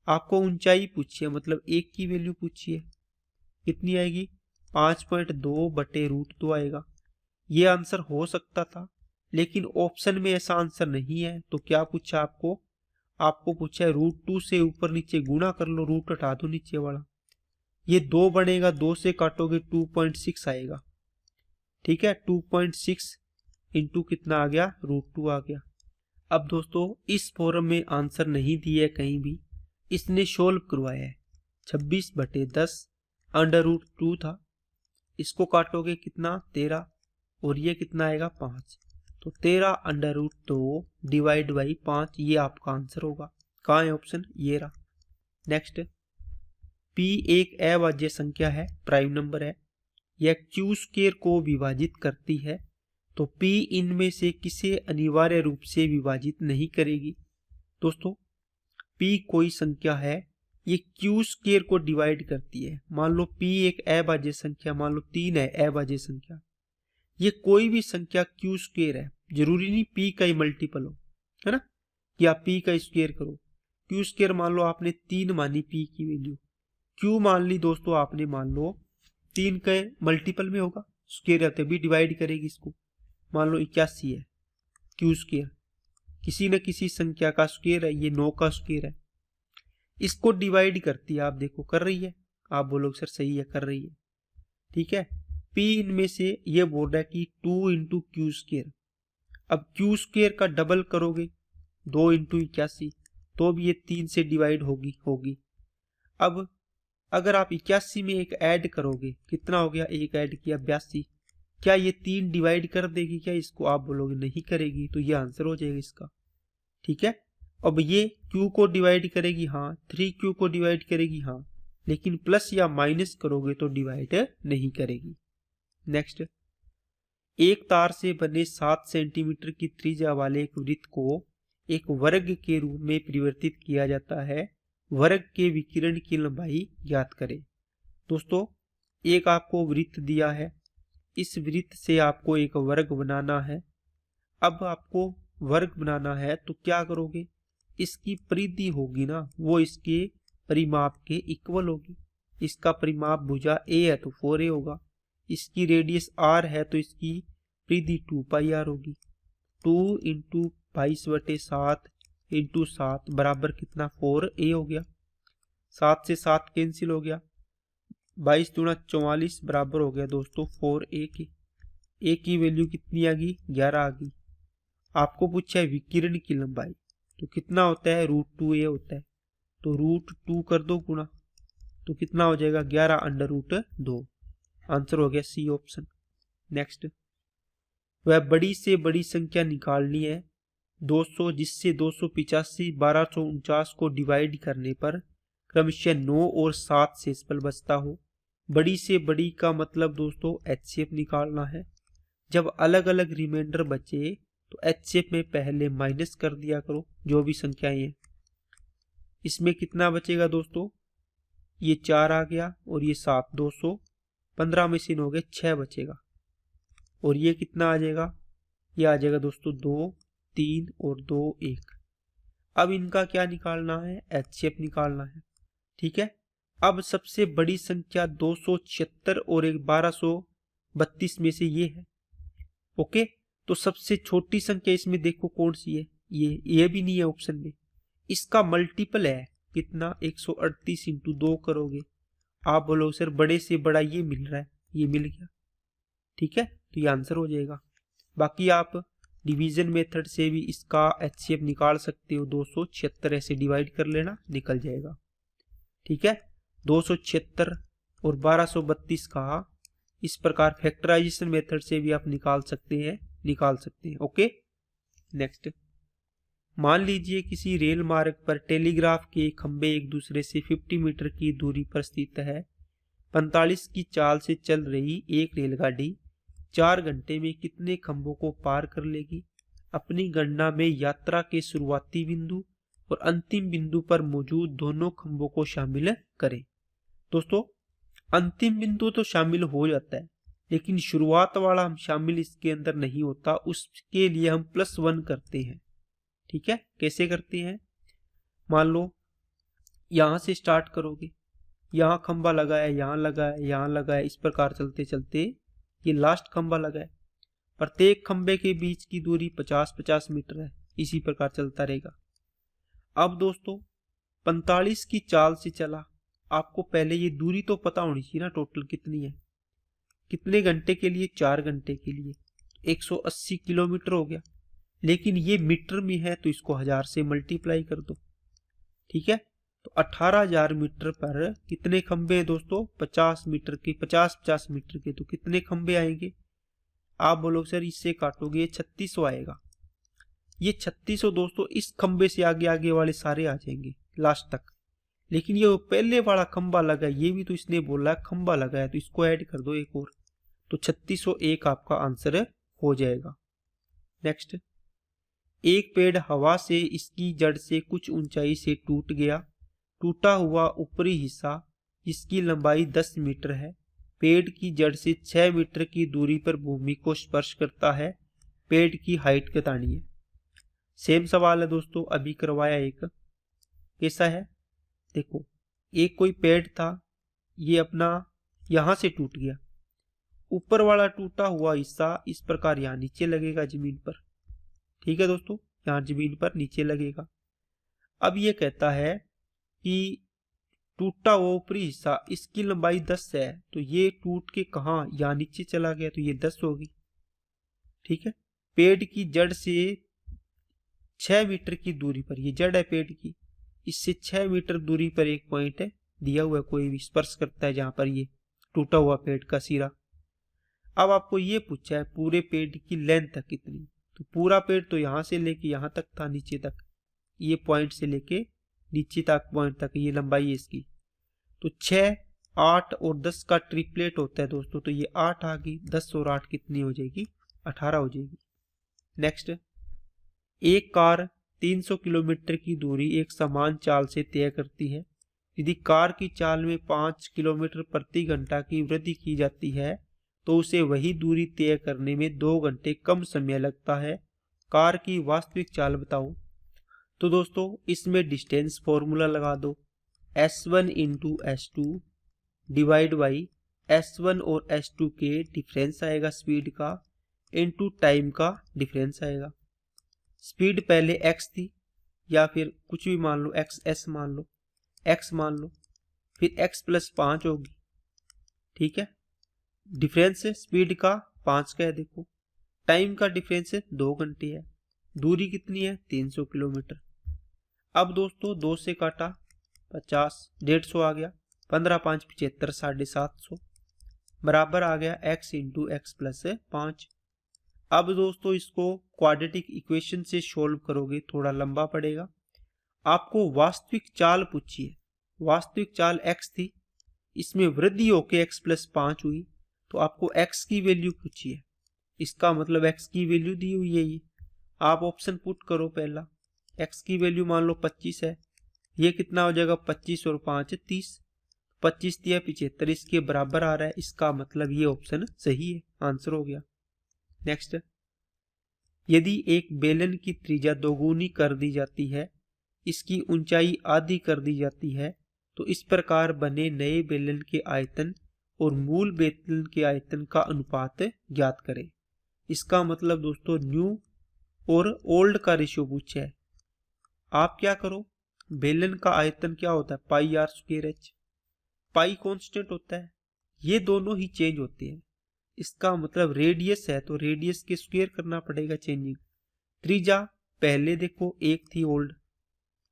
A: आपको ऊंचाई पूछिए, मतलब 1 की वैल्यू पूछिए, कितनी आएगी, 5.2 बटे √2 आएगा। ये आंसर हो सकता था, लेकिन ऑप्शन में ऐसा आंसर नहीं है, तो क्या पूछा आपको पूछा है √2 से ऊपर नीचे गुणा कर लो, रूट हटा दो नीचे वाला, ये 2 बनेगा, 2 से काटोगे 2.6 आएगा, ठीक है, 2.6 इंटू कितना आ गया, √2 आ गया। अब दोस्तों इस फॉर्म में आंसर नहीं दिया है कहीं भी, इसने सोल्व करवाया है, 26/10 √2 था, इसको काटोगे कितना, 13, और ये कितना आएगा 5, तो 13 √2 डिवाइड बाई 5, ये आपका आंसर होगा। कहाँ है ऑप्शन, ये रहा। नेक्स्ट, P एक अभाज्य संख्या है, प्राइम नंबर है, यह Q² को विभाजित करती है, तो P इनमें से किसे अनिवार्य रूप से विभाजित नहीं करेगी। दोस्तों P कोई संख्या है ये क्यू स्क्वायर को डिवाइड करती है। मान लो p एक अभाज्य संख्या, मान लो 3 है अभाज्य संख्या, ये कोई भी संख्या क्यू स्क्वायर है, जरूरी नहीं p का ही मल्टीपल हो, है ना, कि आप p का स्क्वायर करो। क्यू स्क्वायर मान लो आपने 3 मानी p की वैल्यू, q मान ली दोस्तों आपने, मान लो 3 के मल्टीपल में होगा, स्क्वायर है तभी डिवाइड करेगी इसको। मान लो 81 है क्यू स्क्वायर, किसी न किसी संख्या का स्क्वायर है, ये 9 का स्क्वायर है, इसको डिवाइड करती है। आप देखो कर रही है, आप बोलोगे सर सही है कर रही है, ठीक है। p इनमें से ये बोल रहा है कि 2 इंटू क्यू स्क्वायर। अब क्यू स्क्वायर का डबल करोगे 2 इंटू 81 तो भी ये 3 से डिवाइड होगी। अब अगर आप 81 में एक ऐड करोगे, कितना हो गया, एक ऐड किया 82, क्या ये 3 डिवाइड कर देगी क्या इसको, आप बोलोगे नहीं करेगी, तो ये आंसर हो जाएगा इसका, ठीक है। अब ये q को डिवाइड करेगी, हाँ 3q को डिवाइड करेगी, हाँ, लेकिन प्लस या माइनस करोगे तो डिवाइड नहीं करेगी। नेक्स्ट, एक तार से बने 7 सेंटीमीटर की त्रिज्या वाले एक वृत्त को एक वर्ग के रूप में परिवर्तित किया जाता है, वर्ग के विकिरण की लंबाई ज्ञात करें। दोस्तों एक आपको वृत्त दिया है, इस वृत्त से आपको एक वर्ग बनाना है। अब आपको वर्ग बनाना है तो क्या करोगे, इसकी परिधि होगी ना वो इसके परिमाप के इक्वल होगी। इसका परिमाप भुजा a है तो 4a होगा, इसकी रेडियस r है तो इसकी परिधि 2πr होगी। 2 इंटू 22/7 इंटू 7 बराबर कितना 4a हो गया, 7 से 7 कैंसिल हो गया, 22 दूना 44 बराबर हो गया दोस्तों 4a के। a की वैल्यू कितनी आ गई, 11 आ गई। आपको पूछा है विकिरण की लंबाई, तो कितना होता है √2a होता है, तो √2 कर दो गुणा, तो कितना हो जाएगा 11 अंडर रूट 2। आंसर हो गया सी ऑप्शन। नेक्स्ट, वह बड़ी से बड़ी संख्या निकालनी है 200, जिससे 285 1249 को डिवाइड करने पर क्रमशः 9 और 7 शेषफल बचता हो। बड़ी से बड़ी का मतलब दोस्तों एचसीएफ निकालना है। जब अलग अलग रिमाइंडर बचे तो एचसीएफ में पहले माइनस कर दिया करो जो भी संख्याएं हैं। इसमें कितना बचेगा दोस्तों, ये 4 आ गया और ये 7, 215 में से हो गए 6 बचेगा, और ये कितना आ जाएगा, ये आ जाएगा दोस्तों 2, 3 और 2, 1। अब इनका क्या निकालना है, एचसीएफ निकालना है, ठीक है। अब सबसे बड़ी संख्या 276 और 1232 में से ये है, ओके। तो सबसे छोटी संख्या इसमें देखो कौन सी है, ये भी नहीं है ऑप्शन में, इसका मल्टीपल है कितना 138 इंटू 2 करोगे, आप बोलो सर बड़े से बड़ा ये मिल रहा है, ये मिल गया, ठीक है, तो ये आंसर हो जाएगा। बाकी आप डिवीजन मेथड से भी इसका एचसीएफ निकाल सकते हो, 276 ऐसे डिवाइड कर लेना निकल जाएगा, ठीक है। 276 और 1232 का इस प्रकार फैक्टराइजेशन मेथड से भी आप निकाल सकते हैं, ओके। नेक्स्ट, मान लीजिए किसी रेल मार्ग पर टेलीग्राफ के खंभे एक दूसरे से 50 मीटर की दूरी पर स्थित है। 45 की चाल से चल रही एक रेलगाड़ी 4 घंटे में कितने खंभों को पार कर लेगी। अपनी गणना में यात्रा के शुरुआती बिंदु और अंतिम बिंदु पर मौजूद दोनों खंभों को शामिल करें। दोस्तों अंतिम बिंदु तो शामिल हो जाता है, लेकिन शुरुआत वाला हम शामिल इसके अंदर नहीं होता, उसके लिए हम +1 करते हैं, ठीक है। कैसे करते हैं, मान लो यहां से स्टार्ट करोगे, यहाँ खंबा लगा है, यहाँ लगा है, यहाँ लगा है, इस प्रकार चलते चलते ये लास्ट खंबा लगा है। प्रत्येक खंबे के बीच की दूरी 50-50 मीटर है, इसी प्रकार चलता रहेगा। अब दोस्तों 45 की चाल से चला, आपको पहले ये दूरी तो पता होनी चाहिए ना टोटल कितनी है, कितने घंटे के लिए, 4 घंटे के लिए 180 किलोमीटर हो गया, लेकिन ये मीटर में है तो इसको 1000 से मल्टीप्लाई कर दो, ठीक है। तो 18,000 मीटर पर कितने खंबे हैं दोस्तों, 50 मीटर के, 50-50 मीटर के, तो कितने खंबे आएंगे, आप बोलो सर इससे काटोगे ये 3600 आएगा। ये 3600 दोस्तों इस खंबे से आगे आगे वाले सारे आ जाएंगे लास्ट तक, लेकिन ये पहले वाला खंबा लगा, ये भी तो इसने बोला है खंबा लगा है, तो इसको ऐड कर दो एक और, तो 3601 आपका आंसर हो जाएगा। नेक्स्ट, एक पेड़ हवा से इसकी जड़ से कुछ ऊंचाई से टूट गया, टूटा हुआ ऊपरी हिस्सा जिसकी लंबाई 10 मीटर है पेड़ की जड़ से 6 मीटर की दूरी पर भूमि को स्पर्श करता है, पेड़ की हाइट बतानी है। सेम सवाल है दोस्तों, अभी करवाया एक। कैसा है देखो, एक कोई पेड़ था, ये अपना यहां से टूट गया, ऊपर वाला टूटा हुआ हिस्सा इस प्रकार यहां नीचे लगेगा जमीन पर। ठीक है दोस्तों, यहां जमीन पर नीचे लगेगा। अब ये कहता है कि टूटा हुआ ऊपरी हिस्सा इसकी लंबाई 10 है, तो ये टूट के कहा यहां नीचे चला गया, तो ये 10 होगी। ठीक है, पेड़ की जड़ से 6 मीटर की दूरी पर, ये जड़ है पेड़ की, इससे 6 मीटर दूरी पर एक पॉइंट है दिया हुआ है, कोई भी स्पर्श करता है जहां पर ये टूटा हुआ पेड़ का सिरा। अब आपको ये पूछा है पूरे पेड़ की लेंथ कितनी, तो पूरा पेड़ तो यहां से लेके यहां तक था, नीचे तक, ये पॉइंट से लेके नीचे तक पॉइंट तक ये लंबाई है इसकी। तो 6, 8 और 10 का ट्रिपलेट होता है दोस्तों, तो ये 8 आ गई, 10 और 8 कितनी हो जाएगी, 18 हो जाएगी। नेक्स्ट, एक कार 300 किलोमीटर की दूरी एक समान चाल से तय करती है। यदि कार की चाल में 5 किलोमीटर प्रति घंटा की वृद्धि की जाती है तो उसे वही दूरी तय करने में 2 घंटे कम समय लगता है। कार की वास्तविक चाल बताओ। तो दोस्तों इसमें डिस्टेंस फॉर्मूला लगा दो, S1 into S2 divide by S1 और S2 के डिफरेंस आएगा स्पीड का, इंटू टाइम का डिफरेंस आएगा। स्पीड पहले x थी, या फिर कुछ भी मान लो, x मान लो, x मान लो, फिर x प्लस 5 होगी। ठीक है, डिफरेंस स्पीड का 5 का है, देखो टाइम का डिफरेंस 2 घंटे है, दूरी कितनी है 300 किलोमीटर। अब दोस्तों 2 से काटा 50, 150 आ गया, 15 5 75, 750 बराबर आ गया x इंटू एक्स प्लस 5। अब दोस्तों इसको क्वाड्रेटिक इक्वेशन से सोल्व करोगे, थोड़ा लंबा पड़ेगा। आपको वास्तविक चाल पूछी है, वास्तविक चाल x थी, इसमें वृद्धि होके x प्लस 5 हुई, तो आपको x की वैल्यू पूछी है, इसका मतलब x की वैल्यू दी हुई है। ये आप ऑप्शन पुट करो, पहला x की वैल्यू मान लो 25 है, ये कितना हो जाएगा 25 और 5 30, 25 दिया 75 इसके बराबर आ रहा है, इसका मतलब ये ऑप्शन सही है, आंसर हो गया। नेक्स्ट, यदि एक बेलन की त्रिज्या दोगुनी कर दी जाती है, इसकी ऊंचाई आधी कर दी जाती है, तो इस प्रकार बने नए बेलन के आयतन और मूल बेलन के आयतन का अनुपात ज्ञात करें। इसका मतलब दोस्तों न्यू और ओल्ड का रेशियो पूछा है। आप क्या करो, बेलन का आयतन क्या होता है pi r square h, pi constant होता है, ये दोनों ही चेंज होते हैं। इसका मतलब रेडियस है तो रेडियस के स्क्वायर करना पड़ेगा चेंजिंग। त्रिज्या पहले देखो 1 थी ओल्ड,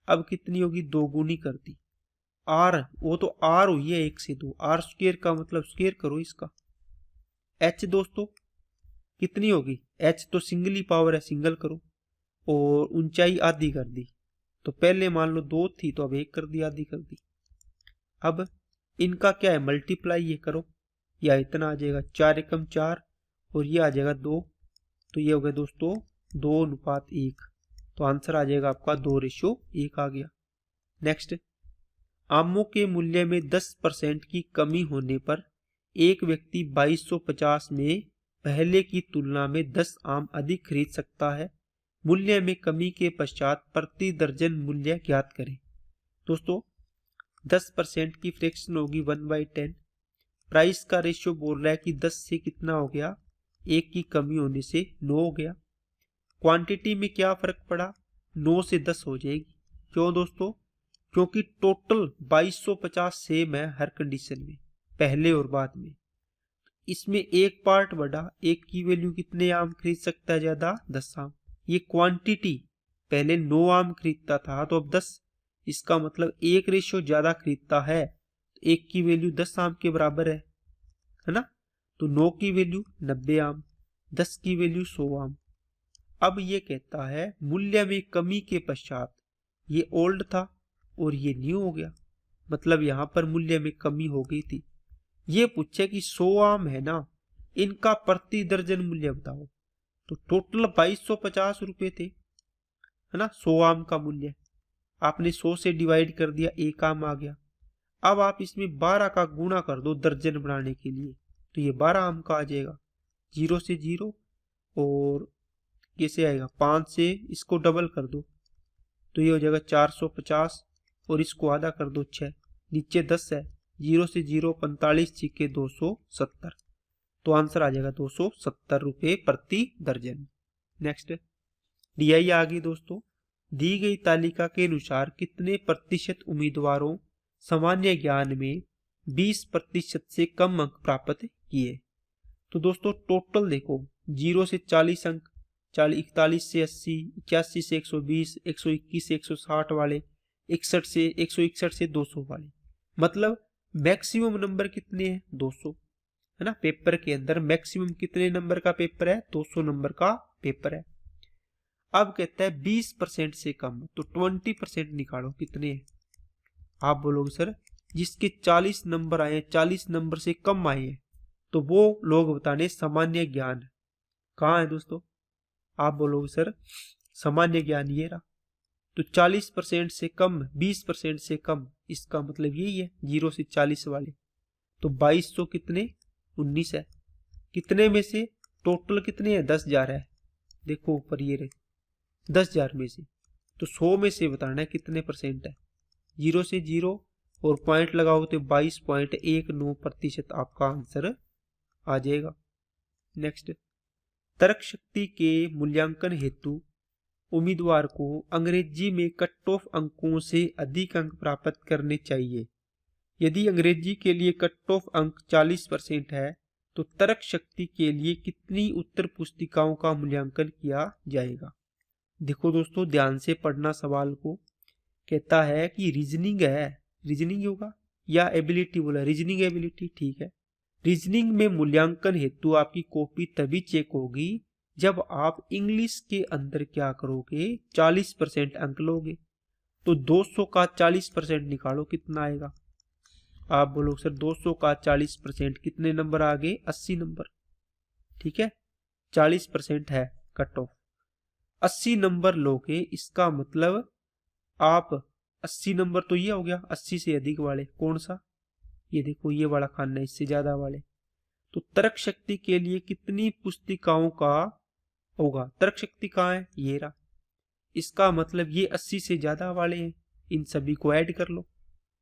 A: अब कितनी होगी, 2 गुनी कर दी। आर, वो तो आर हुई है 1 से 2, आर स्क्वायर का मतलब स्क्वायर करो इसका। एच दोस्तों कितनी होगी, एच तो सिंगल ही पावर है, सिंगल करो, और ऊंचाई आधी कर दी, तो पहले मान लो 2 थी तो अब 1 कर दी, आधी कर दी। अब इनका क्या है मल्टीप्लाई, ये करो, या इतना आ जाएगा 4 एकम 4 और ये आ जाएगा 2, तो ये हो गया दोस्तों 2:1, तो आंसर आ जाएगा आपका 2:1 आ गया। नेक्स्ट, आमों के मूल्य में 10% की कमी होने पर एक व्यक्ति 2250 में पहले की तुलना में 10 आम अधिक खरीद सकता है। मूल्य में कमी के पश्चात प्रति दर्जन मूल्य ज्ञात करें। दोस्तों 10% की फ्रैक्शन होगी 1/10, प्राइस का रेशियो बोल रहा है कि 10 से कितना हो गया, 1 की कमी होने से 9 हो गया। क्वांटिटी में क्या फर्क पड़ा, 9 से 10 हो जाएगी। क्यों दोस्तों, क्योंकि टोटल 2250 सेम है हर कंडीशन में, पहले और बाद में। इसमें एक पार्ट बढ़ा, एक की वैल्यू कितने आम खरीद सकता है ज्यादा, 10 आम। ये क्वांटिटी पहले 9 आम खरीदता था तो अब 10, इसका मतलब एक रेशियो ज्यादा खरीदता है, तो एक की वैल्यू 10 आम के बराबर है ना। तो 9 की वैल्यू 90 आम, 10 की वैल्यू 100 आम। अब ये कहता है मूल्य में कमी के पश्चात, ये ओल्ड था और ये न्यू हो गया, मतलब यहां पर मूल्य में कमी हो गई थी। ये पूछे कि 100 आम है ना, इनका प्रति दर्जन मूल्य बताओ, तो टोटल 2250 रुपए थे, है ना 100 आम का मूल्य। आपने 100 से डिवाइड कर दिया, एक काम आ गया। अब आप इसमें 12 का गुणा कर दो दर्जन बनाने के लिए, तो ये 12 अंक का आ जाएगा। 0 से 0 और कैसे आएगा, 5 से इसको डबल कर दो तो ये हो जाएगा 450 और इसको आधा कर दो 6, नीचे 10 है। 0 से 0 45 छिके 270, तो आंसर आ जाएगा 270 रुपये प्रति दर्जन। नेक्स्ट DI आ गई दोस्तों। दी गई तालिका के अनुसार कितने प्रतिशत उम्मीदवारों सामान्य ज्ञान में 20% से कम अंक प्राप्त किए। तो दोस्तों टोटल देखो 0 से 40 अंक, 41 से 80, 81 से 120, 121 से 160 वाले, 61 से 161 से 200 वाले, मतलब मैक्सिमम नंबर कितने हैं, 200 है ना। पेपर के अंदर मैक्सिमम कितने नंबर का पेपर है, 200 नंबर का पेपर है। अब कहता है 20% से कम, तो 20% निकालो कितने हैं। आप बोलोगे सर जिसके 40 नंबर आए, 40 नंबर से कम आए हैं, तो वो लोग बताने सामान्य ज्ञान कहाँ है दोस्तों। आप बोलोगे सर सामान्य ज्ञान ये रहा, तो 40% से कम, 20% से कम, इसका मतलब यही है 0 से 40 वाले। तो 2200 कितने, 19 है। कितने में से, टोटल कितने हैं, 10,000 है। देखो ऊपर ये रहे 10,000 में से, तो 100 में से बताना है कितने परसेंट है। 0 से 0 और पॉइंट लगाओ तो 22.19% आपका आंसर आ जाएगा। नेक्स्ट, तर्क शक्ति के मूल्यांकन हेतु उम्मीदवार को अंग्रेजी में कट ऑफ अंकों से अधिक अंक प्राप्त करने चाहिए। यदि अंग्रेजी के लिए कट ऑफ अंक 40% है तो तर्क शक्ति के लिए कितनी उत्तर पुस्तिकाओं का मूल्यांकन किया जाएगा। देखो दोस्तों ध्यान से पढ़ना सवाल को। कहता है कि रीजनिंग है, रीजनिंग होगा या एबिलिटी बोला, रीजनिंग एबिलिटी, ठीक है। रीजनिंग में मूल्यांकन हेतु आपकी कॉपी तभी चेक होगी जब आप इंग्लिश के अंदर क्या करोगे, 40% अंक लोगे। तो 200 का 40% निकालो, कितना आएगा। आप बोलोगे सर 200 का 40% कितने नंबर आ गए, 80 नंबर, ठीक है। 40% है कट ऑफ, 80 नंबर लोगे, इसका मतलब आप 80 नंबर तो ये हो गया 80 से अधिक वाले, कौन सा, ये देखो ये वाला खाना है, इससे ज्यादा वाले। तो तर्क शक्ति के लिए कितनी पुस्तिकाओं का होगा, तर्क शक्ति कहाँ है, ये रहा। इसका मतलब ये 80 से ज्यादा वाले हैं, इन सभी को ऐड कर लो,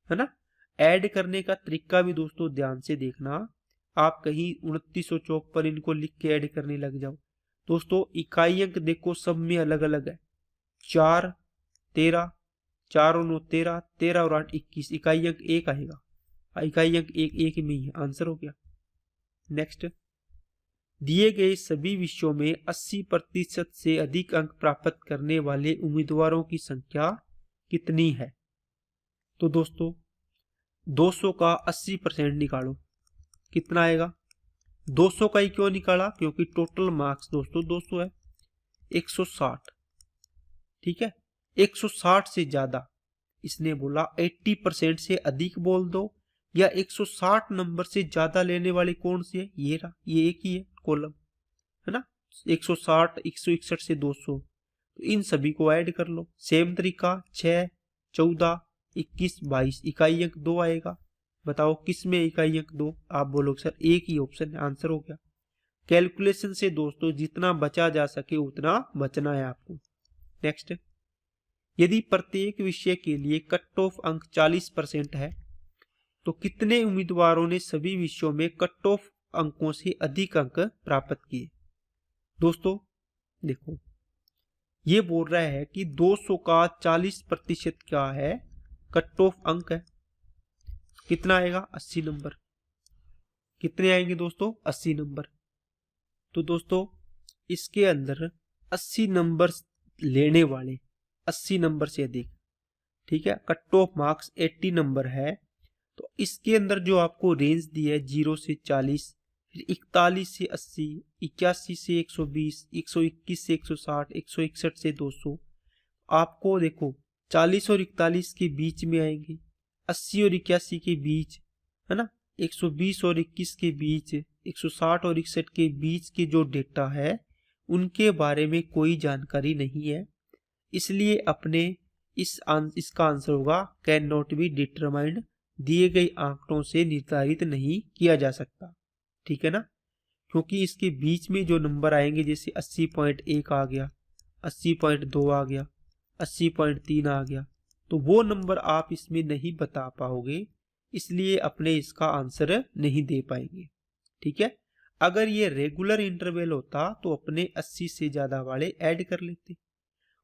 A: है ना। ऐड करने का तरीका भी दोस्तों ध्यान से देखना, आप कहीं 29 चौक पर इनको लिख के ऐड करने लग जाओ। दोस्तों इकाई अंक देखो सब में अलग अलग है, 4, 13, 4 और 9 13, 13 और 8 21, इकाई अंक एक आएगा, इकाई अंक एक में ही आंसर हो गया। नेक्स्ट, दिए गए सभी विषयों में 80% से अधिक अंक प्राप्त करने वाले उम्मीदवारों की संख्या कितनी है। तो दोस्तों 200 का 80% निकालो, कितना आएगा। 200 का ही क्यों निकाला, क्योंकि टोटल मार्क्स दोस्तों 200 है, 160, ठीक है। 160 से ज्यादा, इसने बोला 80% से अधिक बोल दो, या 160 नंबर से ज्यादा लेने वाले कौन से है, ये रहा, ये एक ही है कॉलम, है ना। 160, 161 से 200, तो इन सभी को ऐड कर लो। सेम तरीका 6, 14, 21, 22, इकाई अंक 2 आएगा। बताओ किस में इकाई अंक 2, आप बोलोगे सर एक ही ऑप्शन है, आंसर हो गया। कैलकुलेशन से दोस्तों जितना बचा जा सके उतना बचना है आपको। नेक्स्ट, यदि प्रत्येक विषय के लिए कट ऑफ अंक 40% है तो कितने उम्मीदवारों ने सभी विषयों में कट ऑफ अंकों से अधिक अंक प्राप्त किए। दोस्तों देखो ये बोल रहा है कि 200 का 40% क्या है, कट ऑफ अंक है, कितना आएगा, 80 नंबर। कितने आएंगे दोस्तों, 80 नंबर। तो दोस्तों इसके अंदर 80 नंबर लेने वाले, 80 नंबर से अधिक, ठीक है, कट ऑफ मार्क्स 80 नंबर है, तो इसके अंदर जो आपको रेंज दी है 0 से 40, फिर 41 से 80, 81 से 120, 121 से 160, 161 से 200, आपको देखो 40 और 41 के बीच में आएंगे, 80 और 81 के बीच, है ना, 120 और 21 के बीच, 160 और 61 के बीच के जो डेटा है उनके बारे में कोई जानकारी नहीं है, इसलिए अपने इसका आंसर होगा कैन नॉट बी डिटरमाइंड, दिए गए आंकड़ों से निर्धारित नहीं किया जा सकता। ठीक है ना, क्योंकि इसके बीच में जो नंबर आएंगे जैसे 80.1 आ गया, 80.2 आ गया, 80.3 आ गया, तो वो नंबर आप इसमें नहीं बता पाओगे, इसलिए अपने इसका आंसर नहीं दे पाएंगे। ठीक है, अगर ये रेगुलर इंटरवल होता तो अपने 80 से ज्यादा वाले ऐड कर लेते।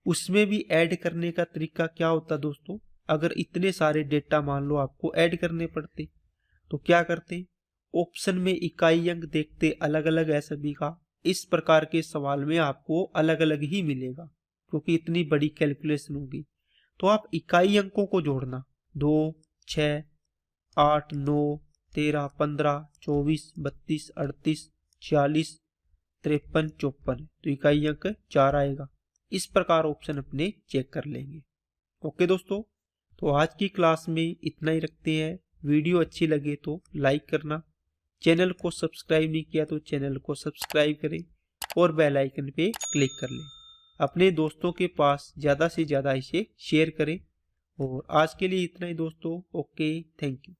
A: उसमें भी ऐड करने का तरीका क्या होता दोस्तों, अगर इतने सारे डेटा मान लो आपको ऐड करने पड़ते तो क्या करते, ऑप्शन में इकाई अंक देखते अलग अलग है सभी का। इस प्रकार के सवाल में आपको अलग अलग ही मिलेगा क्योंकि इतनी बड़ी कैलकुलेशन होगी। तो आप इकाई अंकों को जोड़ना, 2, 6, 8, 9, 13, 15, 24, 32, 38, 46, 53, 54, तो इकाई अंक 4 आएगा। इस प्रकार ऑप्शन अपने चेक कर लेंगे। ओके दोस्तों, तो आज की क्लास में इतना ही रखते हैं। वीडियो अच्छी लगे तो लाइक करना, चैनल को सब्सक्राइब नहीं किया तो चैनल को सब्सक्राइब करें और बेल आइकन पे क्लिक कर लें। अपने दोस्तों के पास ज़्यादा से ज़्यादा इसे शेयर करें। और आज के लिए इतना ही दोस्तों। Okay, thank you.